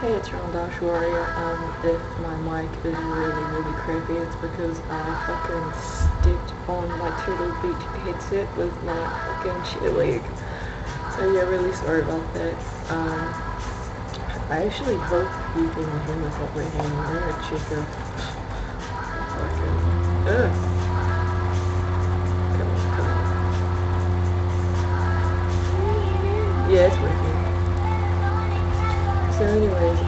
Hey, it's Ronda Warrior. If my mic is really crappy, it's because I fucking stepped on my Turtle Beach headset with my fucking chair leg. So yeah, really sorry about that. I actually hope you can hear myself right now. I'm gonna check out fucking come on. Yeah, it's working. So anyways,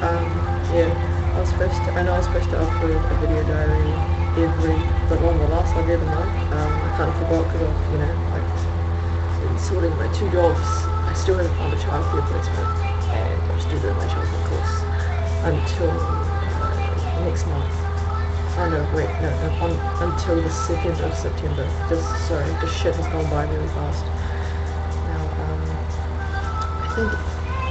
yeah, I know I was supposed to upload a video diary but on the last every month. I kind of forgot because of, like, sorting my 2 jobs. I still haven't found a childcare placement, and I'm still doing my childcare course until next month. Oh no, wait, no, until the 2nd of September. Sorry, the shit has gone by really fast. Now, I think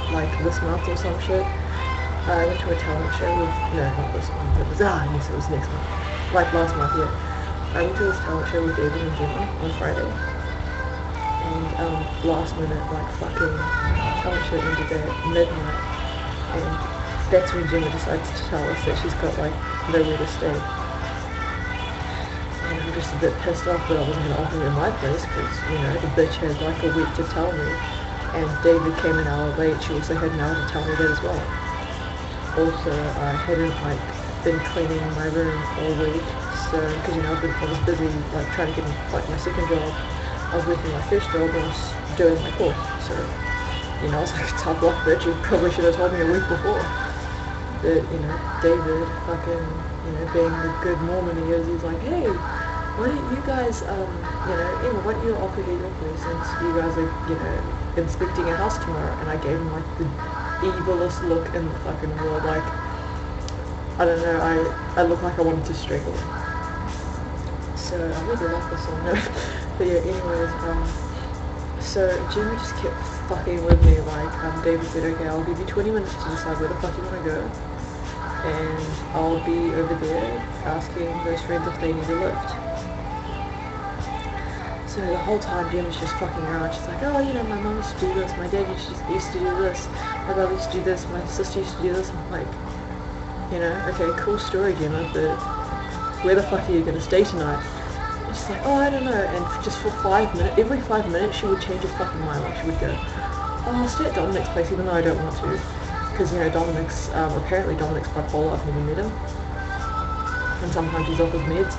like this month or some shit, I went to a talent show with, no, not this one, but yes, it was next month, like last month, yeah. I went to this talent show with David and Gemma on Friday, and last minute, like, fucking talent show ended at midnight, and that's when Gemma decides to tell us that she's got, like, nowhere to stay. And I'm just a bit pissed off that I wasn't going to offer her my place, because, the bitch had, like, a week to tell me. And David came an hour late. She also had an hour to tell me that as well. Also, I hadn't been cleaning my room all week, so because I was busy trying to get my second job. I was working my first job and I was doing my course. So I was like, tough luck, bitch. You probably should have told me a week before. But David, fucking being the good Mormon he is, he's like, hey, why don't you guys Emma, why don't you offer her your place since you guys are inspecting a house tomorrow? And I gave him the evilest look in the fucking world. I don't know, I looked like I wanted to strangle him. So I really like this song. But yeah, anyways, so Jimmy just kept fucking with me. David said, okay, I'll give you 20 minutes to decide where the fuck you want to go, and I'll be over there asking those friends if they need a lift. So the whole time Jem was just fucking around. She's like, oh, my mum used to do this, my dad used to do this, my brother used to do this, my sister used to do this. I'm like, okay, cool story, Gemma, but where the fuck are you gonna stay tonight? And she's like, oh, I don't know. And just for 5 minutes, every 5 minutes she would change her fucking mind. She would go, oh, I'll stay at Dominic's place even though I don't want to. Because, Dominic's, apparently Dominic's bipolar, I've never met him. And sometimes he's off his meds.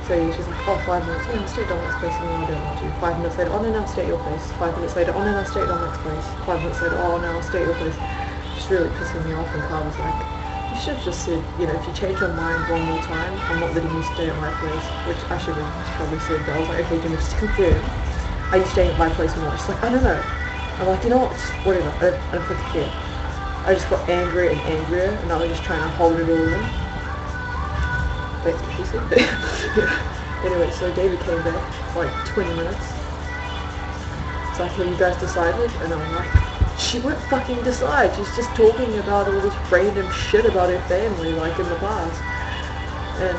So she's like, oh, 5 minutes, I'll stay at Dominic's place even though I don't want to. 5 minutes later, oh no, I'll stay at your place. 5 minutes later, oh no, I'll stay at Dominic's place. 5 minutes later, oh no, I'll stay at your place. Just really pissing me off, and Carl was like, you should have just said, if you change your mind one more time, I'm not letting you stay at my place, which I should have probably said, but I was like, okay, Jimmy, just confirm, are you staying at my place or not? She's like, I don't know. I'm like, what, whatever, I don't fucking care. I just got angrier and angrier, and I was just trying to hold it all in. That's what she said. Anyway, so David came back, 20 minutes. It's like, have you guys decided? And I'm like, she won't fucking decide. She's just talking about all this random shit about her family, in the past. And,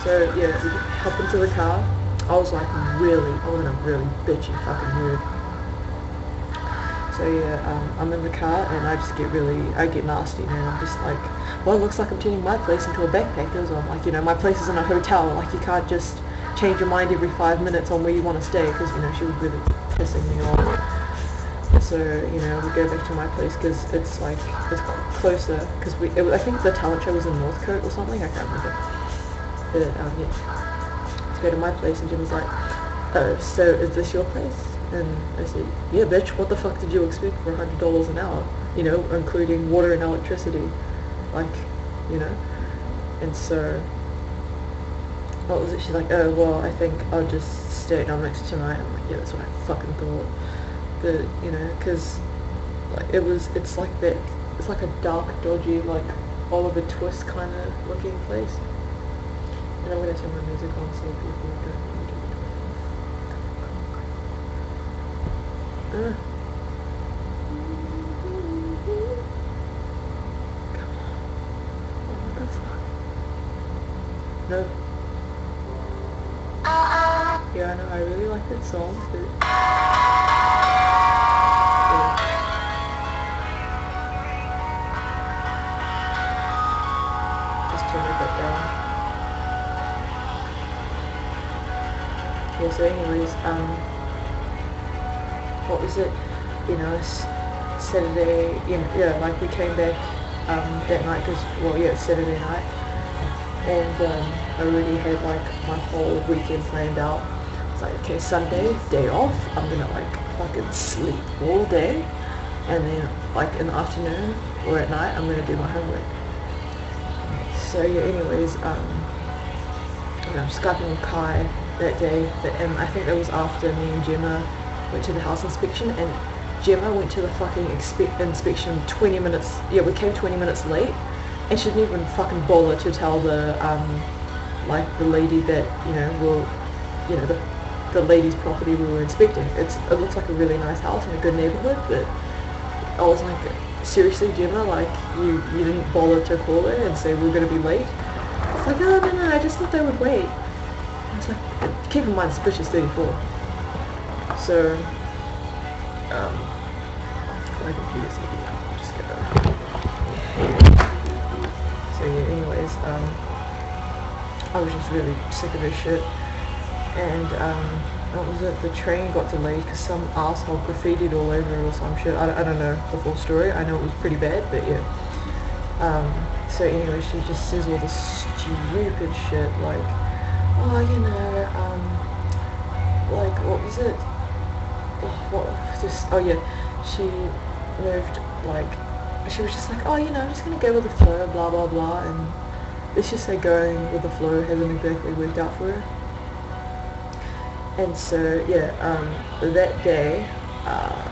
so, yeah, we hop into the car. I was in a really bitchy fucking mood. So, yeah, I'm in the car, and I get nasty, man. I'm just like, well, it looks like I'm turning my place into a backpacker. So I'm like, my place is in a hotel. You can't just change your mind every 5 minutes on where you want to stay, because, she was really pissing me off. So, we go back to my place because it's closer, because I think the talent show was in Northcote or something, I can't remember. But, yeah, let's go to my place, and Jim was like, oh, so is this your place? And I said, yeah, bitch, what the fuck did you expect for $100 an hour? Including water and electricity. And so, what was it? She's like, oh, well, I think I'll just stay at Dominic's tonight. I'm like, yeah, that's what I fucking thought. But, because, it's like that, it's like a dark, dodgy, Oliver Twist kind of looking place. And I'm going to turn my music on so people don't Come on. What the fuck? No. Yeah, I know, I really like that song, but... Yeah. so anyways, what was it? You know, Saturday, yeah, like we came back that night because, well, yeah, it's Saturday night, and I already had like my whole weekend planned out. It's like, okay, Sunday, day off, I'm gonna like fucking sleep all day, and then like in the afternoon or at night, I'm gonna do my homework. So yeah, anyways, I'm Skyping with Kai that day, and I think that was after me and Gemma went to the house inspection, and Gemma went to the fucking inspection 20 minutes, yeah, we came 20 minutes late, and she didn't even fucking bother to tell the, like, the lady that, the lady's property we were inspecting. It looks like a really nice house in a good neighborhood, but I was like, seriously, Gemma, like, you didn't bother to call her and say we're gonna be late? It's like, oh, no, I just thought they would wait. I was like, keep in mind, this bitch is 34. So, my computer's heavy now. I'll just get that. So yeah, anyways, I was just really sick of this shit. And, what was it? The train got delayed because some asshole graffitied all over it or some shit. I don't know the full story. I know it was pretty bad, but yeah. So anyway, she just says all this stupid shit like, oh, like, what was it? Oh yeah, she moved, like, she was just like, oh, I'm just gonna go with the flow, blah blah blah, and let's just say going with the flow hasn't exactly worked out for her. And so yeah, that day,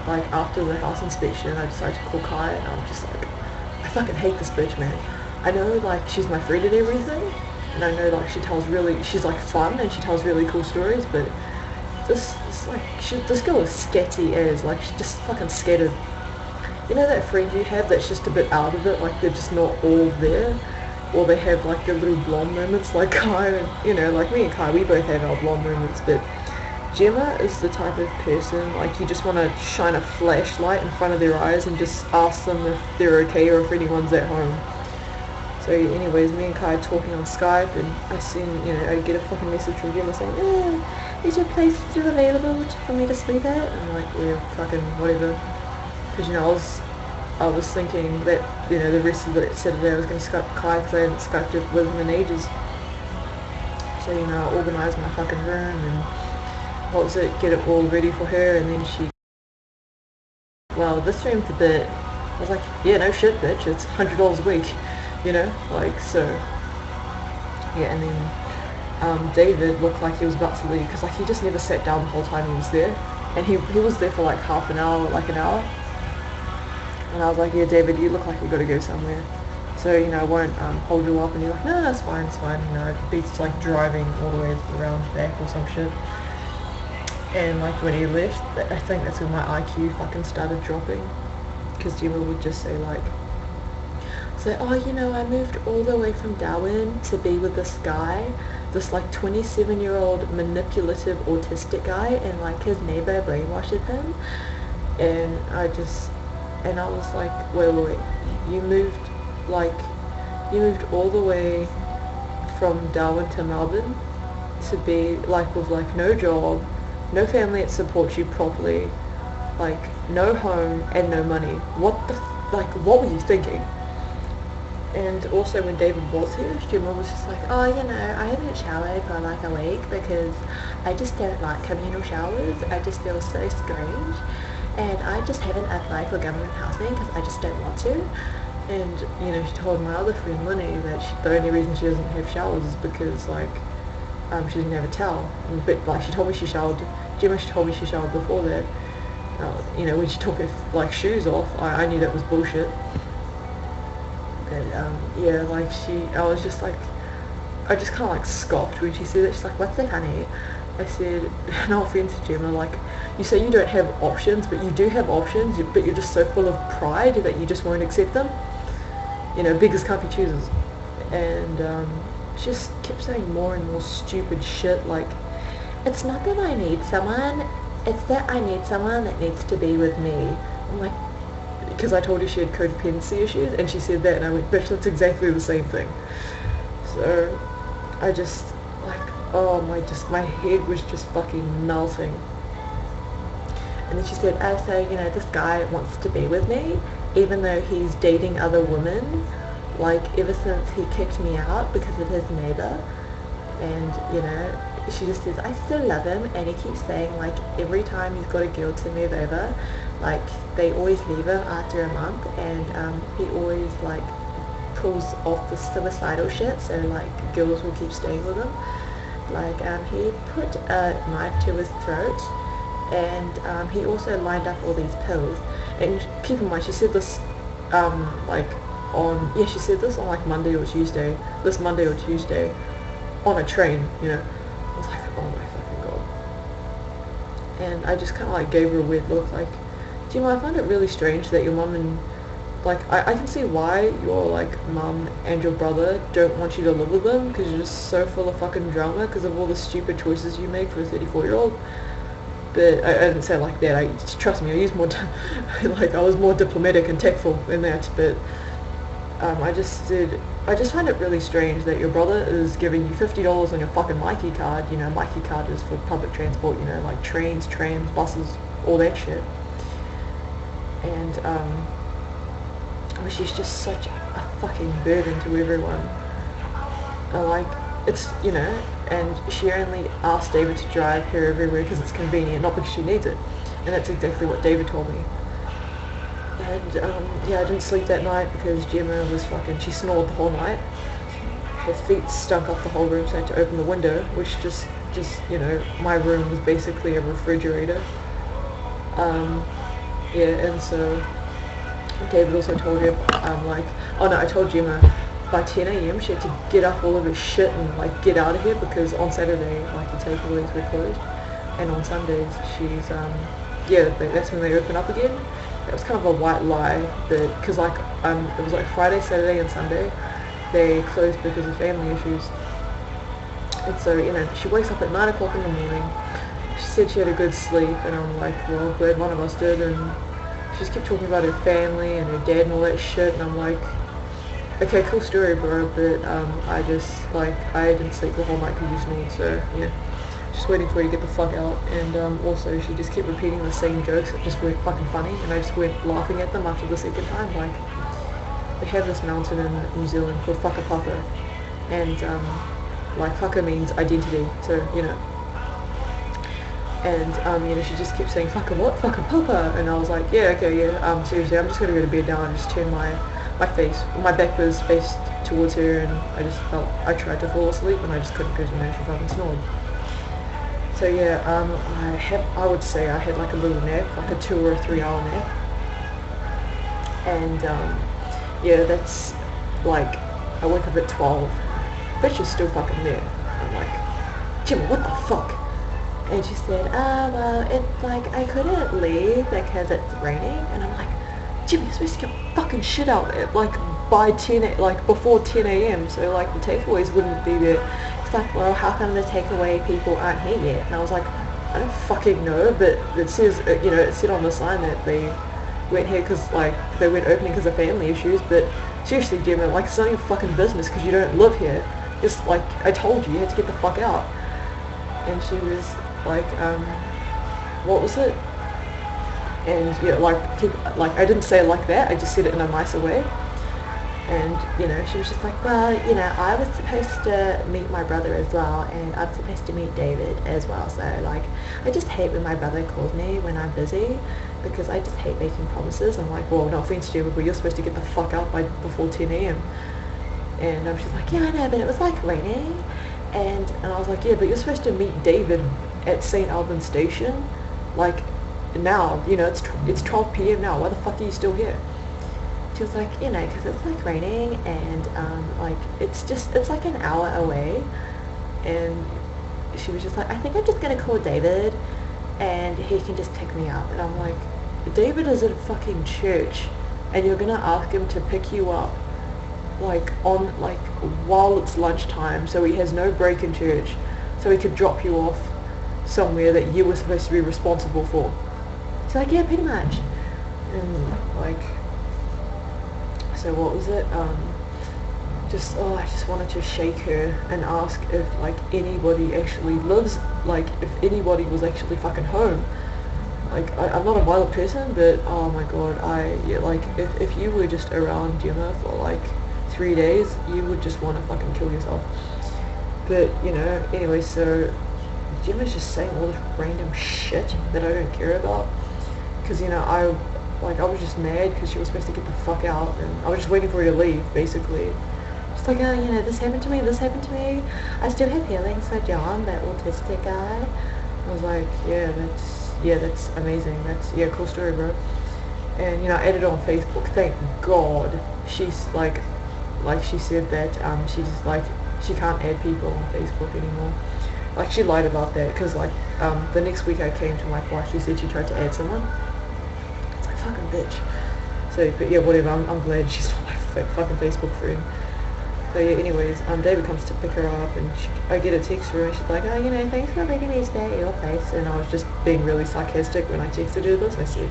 like after the house inspection, I decided to call Kai, and I'm just like, I fucking hate this bitch, man. I know, like, she's my friend and everything, and I know, like, she's like fun and she tells really cool stories, but this girl is scatty as, like, she's just fucking scattered. You know that friend you have that's just a bit out of it, like they're just not all there, or they have like their little blonde moments, like Kai, and, like me and Kai, we both have our blonde moments, but Gemma is the type of person, like, you just want to shine a flashlight in front of their eyes and just ask them if they're okay or if anyone's at home. So anyways, me and Kai are talking on Skype, and I get a fucking message from Gemma saying, is your place still available for me to sleep at? And I'm like, yeah, fucking whatever. Because, I was thinking that, the rest of the Saturday I was going to Skype Kai, because I hadn't Skyped with him in ages. So, I organised my fucking room and get it all ready for her, and then she, well, this room's a bit, I was like, yeah, no shit, bitch, it's $100 a week, like, so, yeah, and then, David looked like he was about to leave, because, like, he just never sat down the whole time he was there, and he was there for, like, half an hour, like an hour, and I was like, yeah, David, you look like you gotta go somewhere, so, I won't, hold you up, and you're like, no, it's fine, it beats, like, driving all the way around back or some shit. And, like, when he left, I think that's when my IQ fucking started dropping, because Gemma would just say, like, oh, I moved all the way from Darwin to be with this guy, this, like, 27-year-old manipulative autistic guy, and, like, his neighbor brainwashed him, and I was like, wait, you moved all the way from Darwin to Melbourne to be, like, with, like, no job, no family that supports you properly, like, no home and no money. What were you thinking? And also when David was here, Gemma was just like, oh, I haven't showered for like a week because I just don't like communal showers. I just feel so strange. And I just haven't applied for government housing because I just don't want to. And, she told my other friend, Linny, that the only reason she doesn't have showers is because, like, she didn't have a towel. But, like, she told me she showered before that. When she took her, like, shoes off, I knew that was bullshit. But, yeah, like, I was just like, I just kind of, like, scoffed when she said it. She's like, what's that, honey? I said, no offense, Gemma, like, you say you don't have options, but you do have options, but you're just so full of pride that you just won't accept them. Beggars can't be choosers. And, she just kept saying more and more stupid shit, like, it's not that I need someone, it's that I need someone that needs to be with me. I'm like, because I told her she had codependency issues, and she said that, and I went, bitch, that's exactly the same thing. So, I just, like, oh my head was just fucking melting. And then she said, oh, so, you know, this guy wants to be with me, even though he's dating other women, like, ever since he kicked me out because of his neighbor. And, you know, she just says, I still love him, and he keeps saying, like, every time he's got a girl to move over, like, they always leave him after a month, and he always, like, pulls off the suicidal shit, so, like, girls will keep staying with him. Like, he put a knife to his throat, and he also lined up all these pills. And keep in mind, she said this, like, she said this on, like, Monday or Tuesday, on a train, you know. I was like, oh my fucking god. And I just kind of, like, gave her a weird look, like, do you know, I find it really strange that your mum and, like, I can see why your, like, mum and your brother don't want you to live with them, because you're just so full of fucking drama because of all the stupid choices you make for a 34-year-old. But I didn't say it like that. Trust me, I used more, like, I was more diplomatic and tactful than that. But I just find it really strange that your brother is giving you $50 on your fucking Mikey card. You know, Mikey card is for public transport. You know, like trains, trams, buses, all that shit. And she's just such a fucking burden to everyone. Like, it's, you know, and she only asked David to drive her everywhere because it's convenient, not because she needs it. And that's exactly what David told me. And yeah, I didn't sleep that night because Gemma was fucking, she snored the whole night. Her feet stunk up the whole room, so I had to open the window, which just you know, my room was basically a refrigerator. Yeah, and so David also told her, like, oh no, I told Gemma by 10 a.m. she had to get up all of her shit and, like, get out of here, because on Saturday, like, the takeaways were closed, and on Sundays she's yeah, that's when they open up again. It was kind of a white lie, but because, like, it was like Friday, Saturday and Sunday they closed because of family issues. And so, you know, she wakes up at 9 o'clock in the morning. She said she had a good sleep, and I'm like, well, glad one of us did. And she just kept talking about her family and her dad and all that shit, and I'm like, okay, cool story, bro, but I just, like, I didn't sleep the whole night because you snored, so, yeah. Just waiting for you to get the fuck out. And also, she just kept repeating the same jokes that just weren't fucking funny, and I just went laughing at them after the second time. Like, they have this mountain in New Zealand called Whakapapa, and, like, whaka means identity, so, you know. And, you know, she just kept saying, fucka what? Whakapapa? And I was like, yeah, okay, yeah, seriously, I'm just gonna go to bed now, and just turn my back was faced towards her, and I tried to fall asleep, and I just couldn't, because, you know, she fucking snored. So yeah, I would say I had, like, a little nap, like a 2 or a 3 hour nap. And yeah, that's, like, I woke up at 12, but she's still fucking there. I'm like, Gemma, what the fuck? And she said, well, it's like, I couldn't leave because it's raining. And I'm like, Jimmy, you're supposed to get fucking shit out at, like, by 10, like, before 10 a.m. So, like, the takeaways wouldn't be there. It's like, well, how come the takeaway people aren't here yet? And I was like, I don't fucking know, but it says, you know, it said on the sign that they weren't here because, like, they weren't opening because of family issues. But seriously, Gemma, like, it's none of your fucking business because you don't live here. Just, like, I told you, you had to get the fuck out. And she was like, what was it? And, you know, like, I didn't say it like that, I just said it in a nicer way. And, you know, she was just like, well, you know, I was supposed to meet my brother as well, and I'm supposed to meet David as well, so, like, I just hate when my brother calls me when I'm busy, because I just hate making promises. I'm like, well, no offense to you, but you're supposed to get the fuck out before 10 a.m. And she's like, yeah, I know, but it was, like, raining. And I was like, yeah, but you're supposed to meet David at St. Albans Station, like, now, you know, it's 12 p.m. now, why the fuck are you still here? She was like, you know, because it's, like, raining, and, like, it's like an hour away. And she was just like, I think I'm just gonna call David, and he can just pick me up. And I'm like, David is at fucking church, and you're gonna ask him to pick you up, like, while it's lunchtime, so he has no break in church, so he could drop you off somewhere that you were supposed to be responsible for. She's like, yeah, pretty much. And, like, so what was it? I just wanted to shake her and ask if like anybody actually lives, like if anybody was actually fucking home. Like I'm not a violent person, but oh my god, like if you were just around Gemma for like 3 days, you would just want to fucking kill yourself. But you know, anyway, so Gemma's just saying all this random shit that I don't care about, because you know I was just mad because she was supposed to get the fuck out, and I was just waiting for her to leave, basically. Just like, oh, you know, this happened to me, I still have feelings for John, that autistic guy. I was like, yeah, that's amazing, cool story, bro. And you know, I added her on Facebook. Thank God. She's like she said that she just like she can't add people on Facebook anymore. Like she lied about that, because like the next week I came to my class, she said she tried to add someone. It's like, fucking bitch. So, but yeah, whatever. I'm glad she's not my fucking Facebook friend. So yeah, anyways, David comes to pick her up, and I get a text from her, and she's like, oh, you know, thanks for making me stay at your place. And I was just being really sarcastic when I texted her this. I said,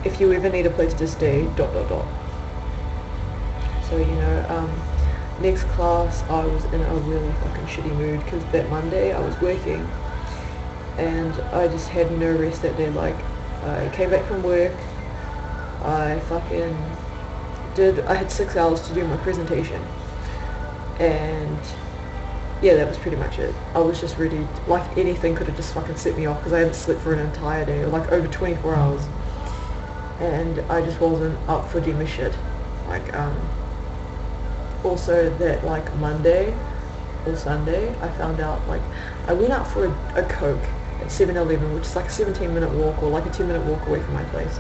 if you ever need a place to stay, ... So, you know, next class I was in a really fucking shitty mood, because that Monday I was working, and I just had no rest that day. Like, I came back from work, I had 6 hours to do my presentation. And yeah, that was pretty much it. I was just ready, like anything could have just fucking set me off, because I hadn't slept for an entire day, like over 24 hours. And I just wasn't up for Gemma shit. Like, also that like Monday or Sunday, I found out, like, I went out for a Coke at 7-Eleven, which is like a 17-minute walk, or like a 10-minute walk away from my place.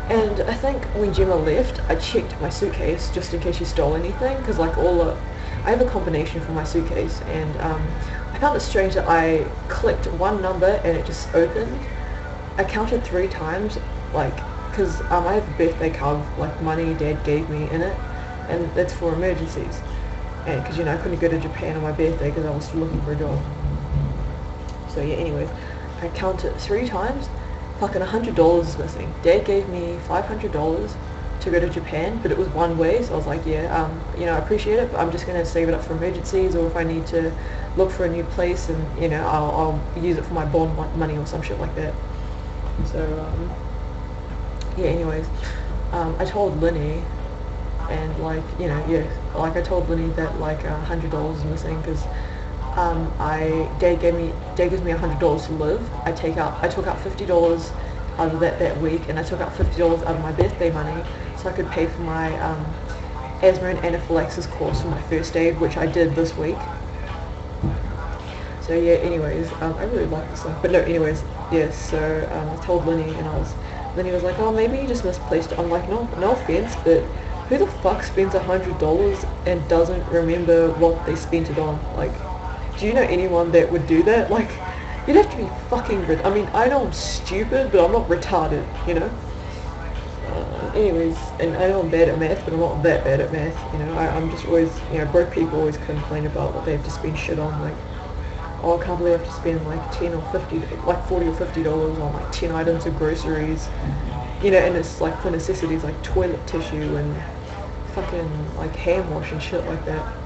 And I think when Gemma left, I checked my suitcase just in case she stole anything, because like I have a combination for my suitcase, and I found it strange that I clicked one number and it just opened. I counted 3 times, like, because I have a birthday card, like money Dad gave me in it, and that's for emergencies. And because, you know, I couldn't go to Japan on my birthday because I was still looking for a job. So yeah, anyways, I counted 3 times. Fucking $100 is missing. Dad gave me $500 to go to Japan, but it was one way, so I was like, yeah, you know, I appreciate it, but I'm just gonna save it up for emergencies, or if I need to look for a new place, and you know, I'll use it for my bond money or some shit like that. So yeah, anyways, I told Linny, and like, you know, yeah, like I told Linny that like $100 is missing, because Dad gives me $100 to live. I took out $50 out of that week, and I took out $50 out of my birthday money so I could pay for my asthma and anaphylaxis course for my first aid, which I did this week. So yeah, anyways, I really like this song. But no, anyways, yeah, so I told Linny, and Linny was like, oh, maybe you just misplaced it. I'm like, no offense, but who the fuck spends $100 and doesn't remember what they spent it on? Like, do you know anyone that would do that? Like, you'd have to be fucking I mean, I know I'm stupid, but I'm not retarded, you know? Anyways, and I know I'm bad at math, but I'm not that bad at math, you know? I'm just always, you know, broke people always complain about what they have to spend shit on, like, oh, I can't believe I have to spend like 10 or 50, like $40 or $50 on like 10 items of groceries, you know, and it's like for necessities like toilet tissue and fucking like hand wash and shit like that.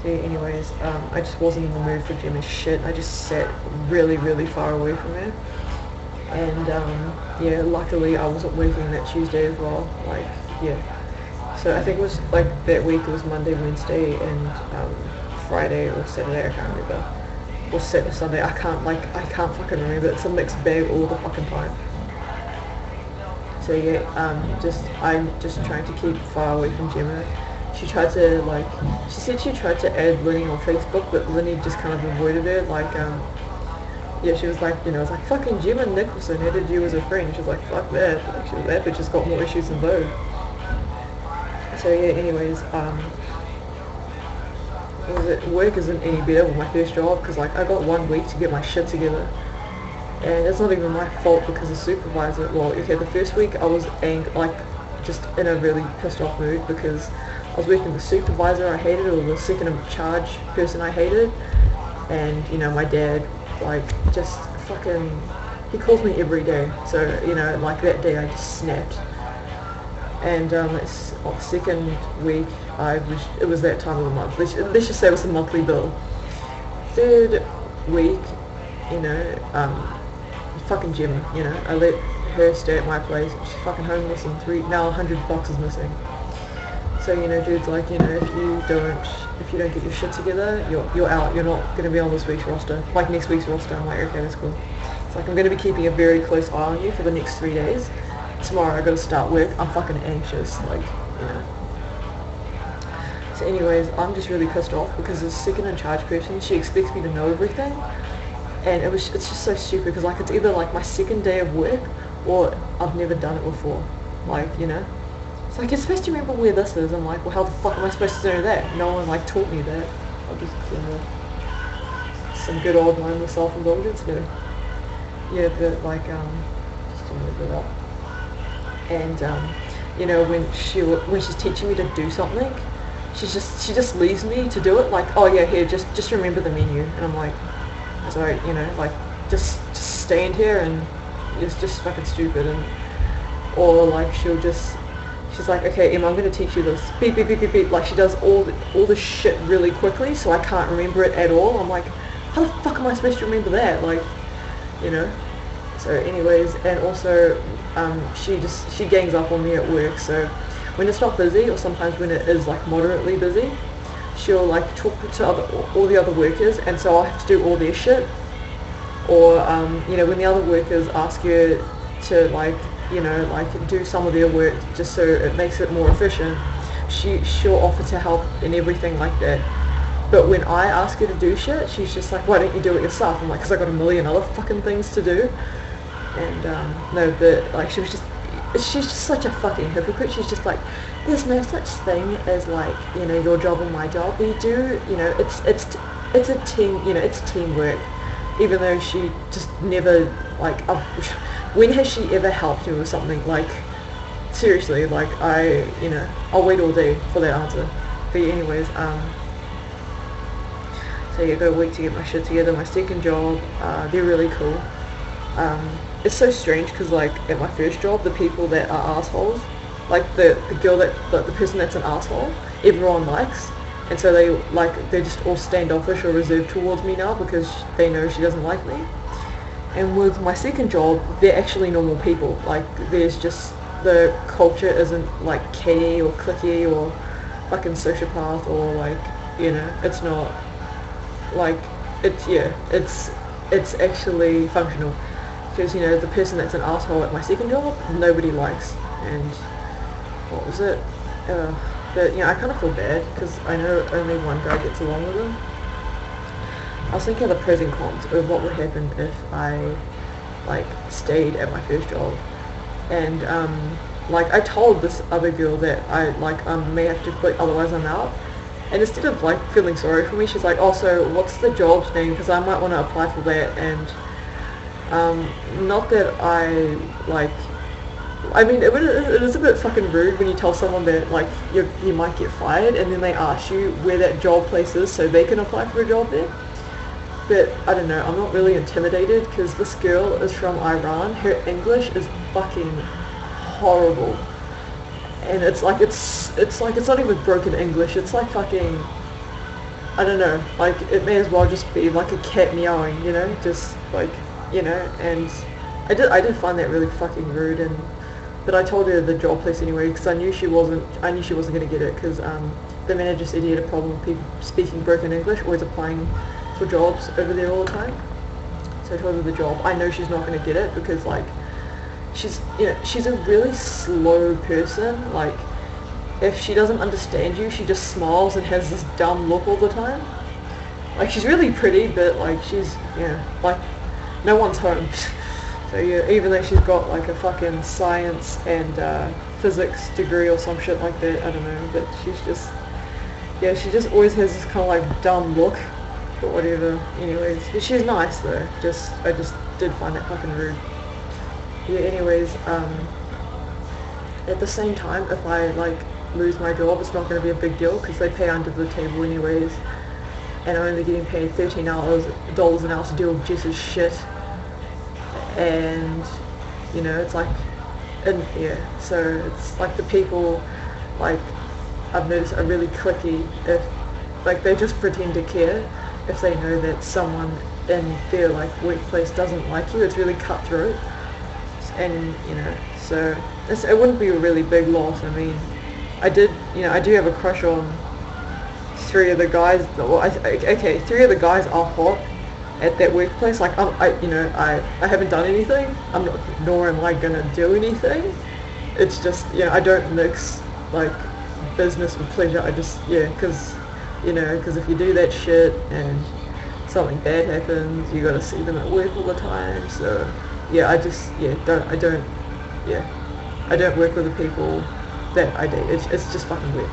So anyways, I just wasn't in the mood for Gemma's shit. I just sat really, really far away from her. And yeah, luckily I wasn't working that Tuesday as well. Like, yeah. So I think it was like that week, it was Monday, Wednesday, and Friday or Saturday, I can't remember. Or Saturday, Sunday, I can't fucking remember. It's a mixed bag all the fucking time. So yeah, I'm just trying to keep far away from Gemma. She said she tried to add Linny on Facebook, but Linny just kind of avoided her. Like, yeah, she was like, you know, it was like, fucking Gemma Nicholson added you as a friend. She was like, fuck that. Like, that bitch has got more issues than Vogue. So yeah, anyways, work isn't any better with my first job, because like I got 1 week to get my shit together, and it's not even my fault because the supervisor. Well, okay, the first week I was like just in a really pissed off mood because I was working with the supervisor I hated, or the second in charge person I hated, and you know, my dad, like, just fucking, he calls me every day, so you know, like that day I just snapped. And it's second week, it was that time of the month. Let's just say it was a monthly bill. Third week, you know, fucking Gemma, you know, I let her stay at my place. She's fucking homeless and now $100 is missing. So, you know, dude's like, you know, if you don't get your shit together, you're out. You're not going to be on this week's roster, like next week's roster. I'm like, okay, that's cool. It's like, I'm going to be keeping a very close eye on you for the next 3 days. Tomorrow I got to start work. I'm fucking anxious, like, you know. So anyways, I'm just really pissed off because the second in charge person, she expects me to know everything. And it's just so stupid because, like, it's either like my second day of work or I've never done it before. Like, you know. It's like, you're supposed to remember where this is. I'm like, well, how the fuck am I supposed to know that? No one, like, taught me that. I'll just some good old mindless self-indulgence. No. Yeah, but, like, just a little bit up. And, you know, when she's teaching me to do something, she just leaves me to do it. Like, oh, yeah, here, just remember the menu. And I'm like, sorry, you know, like, just stand here, and it's just fucking stupid. And, or, like, she's like, okay, Emma, I'm going to teach you this. Beep, beep, beep, beep, beep. Like, she does all the shit really quickly, so I can't remember it at all. I'm like, how the fuck am I supposed to remember that? Like, you know. So anyways, and also, she gangs up on me at work. So when it's not busy, or sometimes when it is, like, moderately busy, she'll, like, talk to all the other workers, and so I have to do all their shit. Or, you know, when the other workers ask her to, like, you know, like, do some of their work just so it makes it more efficient, she'll offer to help and everything like that. But when I ask her to do shit, she's just like, why don't you do it yourself? I'm like, because I got a million other fucking things to do. And no, but, like, she's just such a fucking hypocrite. She's just like, there's no such thing as, like, you know, your job and my job. We do, you know, it's a team, you know, it's teamwork. Even though she just never, like, when has she ever helped you with something? Like, seriously, like, you know, I'll wait all day for that answer. But anyways, so yeah, got a week to get my shit together. My second job, they're really cool. It's so strange because, like, at my first job, the people that are assholes, like the girl the person that's an asshole, everyone likes, and so they're just all standoffish or reserved towards me now because they know she doesn't like me. And with my second job, they're actually normal people. Like, there's just, the culture isn't, like, catty or cliquey or fucking sociopath or, like, you know, it's not, like, it's actually functional. Because, you know, the person that's an asshole at my second job, nobody likes. And what was it? But, you know, I kind of feel bad because I know only one guy gets along with him. I was thinking of the pros and cons of what would happen if I, like, stayed at my first job. And, like, I told this other girl that I, like, may have to quit, otherwise I'm out. And instead of, like, feeling sorry for me, she's like, oh, so what's the job's name? Because I might want to apply for that. And, not that I, like, I mean, it is a bit fucking rude when you tell someone that, like, you might get fired, and then they ask you where that job place is so they can apply for a job there. But, I don't know, I'm not really intimidated because this girl is from Iran. Her English is fucking horrible. And it's like it's not even broken English. It's like fucking, I don't know, like, it may as well just be like a cat meowing, you know, just, like, you know. And I did find that really fucking rude. But I told her the job place anyway because I knew she wasn't going to get it because the manager said he had a problem with people speaking broken English, always applying for jobs over there all the time. So I told her the job. I know she's not going to get it because, like, she's a really slow person. Like, if she doesn't understand you, she just smiles and has this dumb look all the time. Like, she's really pretty, but, like, she's, like, no one's home. So yeah, even though she's got, like, a fucking science and physics degree or some shit like that, I don't know, but she's just, yeah, she just always has this kind of, like, dumb look, but whatever. Anyways, she's nice though. I just did find that fucking rude. Yeah, anyways, at the same time, if I, like, lose my job, it's not going to be a big deal because they pay under the table anyways, and I'm only getting paid $13 an hour to deal with Jess's shit. And, you know, it's like, in here. So it's like the people, like, I've noticed are really cliquey if, like, they just pretend to care if they know that someone in their, like, workplace doesn't like you. It's really cutthroat. And, you know, so it wouldn't be a really big loss. I mean, I do have a crush on three of the guys. Well, okay, three of the guys are hot at that workplace. Like, I haven't done anything. I'm not, nor am I gonna do anything. It's just, I don't mix, like, business with pleasure. I just, because if you do that shit and something bad happens, you gotta see them at work all the time. So, I don't work with the people that I date. It's just fucking weird.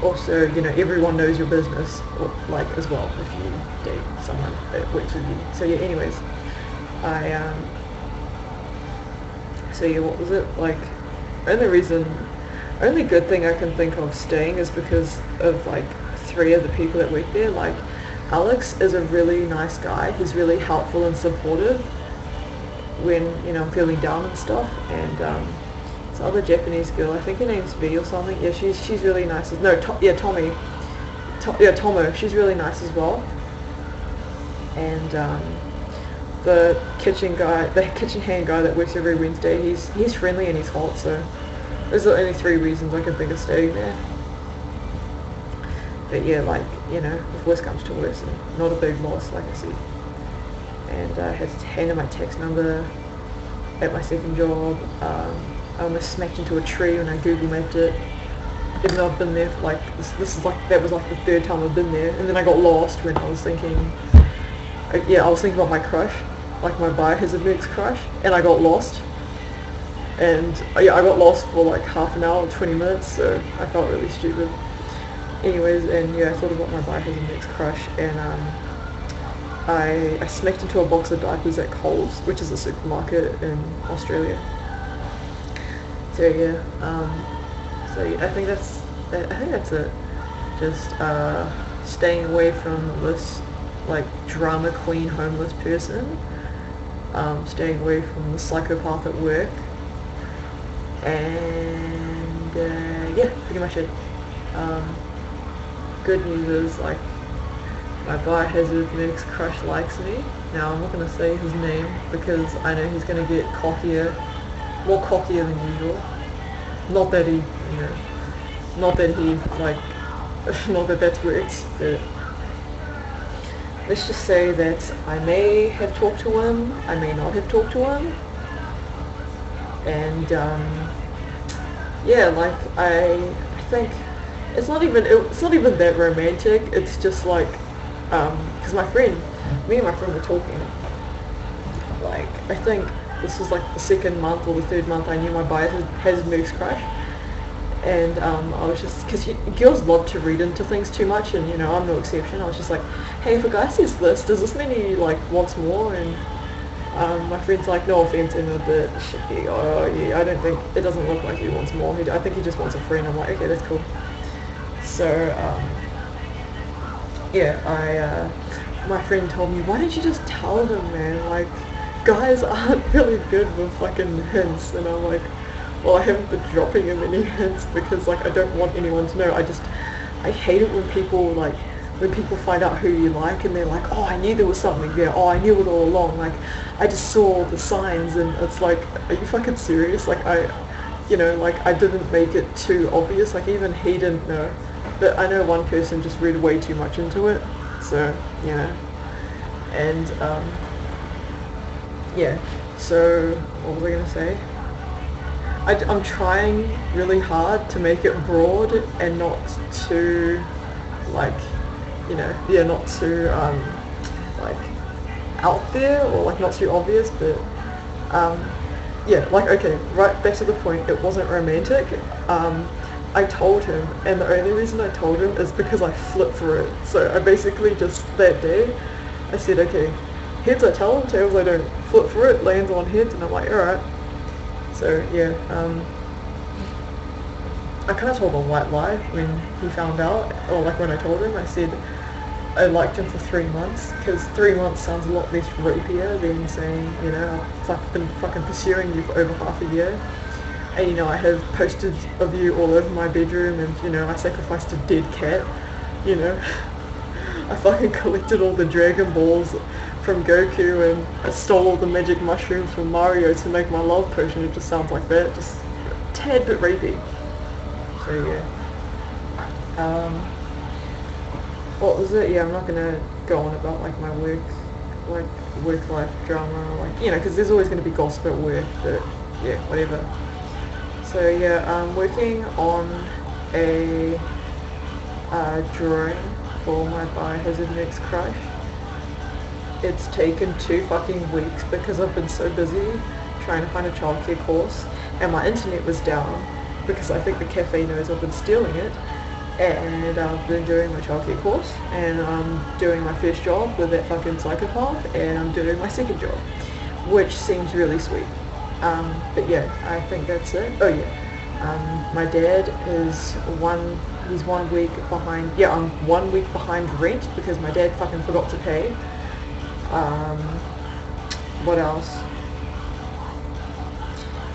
Also, everyone knows your business, or, like, as well, if you date someone that works with you. So anyways, what was it? Like, only good thing I can think of staying is because of, like, three of the people that work there. Like, Alex is a really nice guy. He's really helpful and supportive when, I'm feeling down and stuff. And this other Japanese girl, I think her name's V or something. Yeah, she's really nice. Tommy. Tomo. She's really nice as well. And the kitchen hand guy that works every Wednesday, he's friendly and he's hot. So those are the only three reasons I can think of staying there. But like, if worst comes to worst, not a big loss, like I said. And I had handed my text number at my second job. I almost smacked into a tree when I Google mapped it. Even though I've been there for, like, that was like the third time I've been there. And then I got lost when I was thinking, I was thinking about my crush, like my biohazard mix crush, and I got lost. And I got lost for like half an hour, 20 minutes, so I felt really stupid. Anyways, and I thought about my biohazard mix crush, and I smacked into a box of diapers at Coles, which is a supermarket in Australia. So I think that's it. Just staying away from this, like, drama queen homeless person, staying away from the psychopath at work, and pretty much it. Good news is, like, my biohazard mix crush likes me. Now, I'm not going to say his name because I know he's going to get more cockier than usual. Not that that's worked, but let's just say that I may have talked to him, I may not have talked to him, and like, I think it's not even that romantic. It's just like, because me and my friend were talking, like, I think this was like the second month or the third month I knew my biohazard mix crush, and I was just, because girls love to read into things too much, and I'm no exception. I was just like, hey, if a guy says this, does this mean he, like, wants more? And my friend's like, no offense, Emma, but I don't think, it doesn't look like he wants more. I think he just wants a friend. I'm like, okay, that's cool. So my friend told me, why don't you just tell them, man? Like, guys aren't really good with fucking hints. And I'm like, well, I haven't been dropping him any hints because, like, I don't want anyone to know. I hate it when people find out who you like and they're like, oh, I knew there was something there. Oh, I knew it all along. Like, I just saw the signs. And it's like, are you fucking serious? Like, I didn't make it too obvious. Like, even he didn't know. But I know one person just read way too much into it. So, and so what was I going to say? I'm trying really hard to make it broad and not too, like, not too, like, out there, or, like, not too obvious, but, like, okay, right back to the point, it wasn't romantic. I told him, and the only reason I told him is because I flipped for it. So I basically just, that day, I said, okay, heads I tell him, tails I don't. Flip for it, lands on heads, and I'm like, alright. So, I kind of told a white lie when he found out, or, like, when I told him. I said, I liked him for 3 months, because 3 months sounds a lot less rapier than saying, you know, I've been fucking pursuing you for over half a year. And, you know, I have posters of you all over my bedroom, and, you know, I sacrificed a dead cat, you know. I fucking collected all the Dragon Balls from Goku, and I stole all the magic mushrooms from Mario to make my love potion. It just sounds like that, just a tad bit rapey. So yeah. What was it? Yeah, I'm not gonna go on about like my work-life drama, like, you know, because there's always gonna be gossip at work, but yeah, whatever. So yeah, I'm working on a drawing for my Biohazard next crush. It's taken 2 fucking weeks because I've been so busy trying to find a childcare course, and my internet was down because I think the cafe knows I've been stealing it. And I've been doing my childcare course, and I'm doing my first job with that fucking psychopath, and I'm doing my second job, which seems really sweet. But yeah, I think that's it. Oh yeah, my dad is he's 1 week behind, yeah, I'm 1 week behind rent because my dad fucking forgot to pay. What else?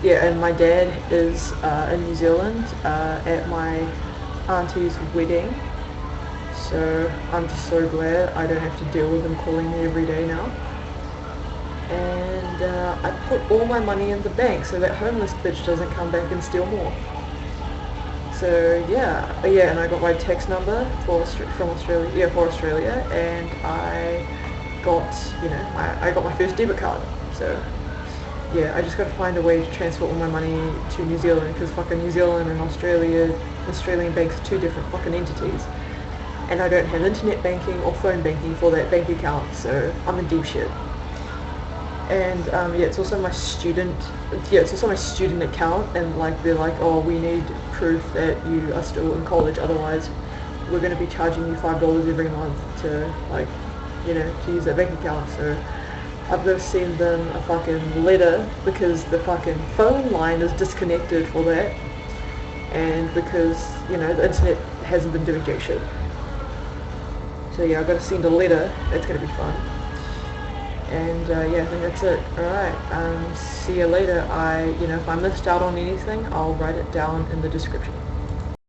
Yeah, and my dad is in New Zealand at my auntie's wedding, so I'm just so glad I don't have to deal with him calling me every day now. And I put all my money in the bank so that homeless bitch doesn't come back and steal more. So yeah, and I got my tax number from Australia, yeah, for Australia, and I got, you know, I got my first debit card. So yeah, I just got to find a way to transfer all my money to New Zealand, because fucking New Zealand and Australian banks are 2 different fucking entities, and I don't have internet banking or phone banking for that bank account, so I'm in deep shit. And yeah, it's also my student account, and like they're like, oh, we need proof that you are still in college, otherwise we're going to be charging you $5 every month to, like, you know, to use that bank account. So I've got to send them a fucking letter because the fucking phone line is disconnected for that, and because, you know, the internet hasn't been doing jack shit. So yeah, I've got to send a letter. That's going to be fun. And yeah, I think that's it. Alright, see you later. You know, if I missed out on anything, I'll write it down in the description.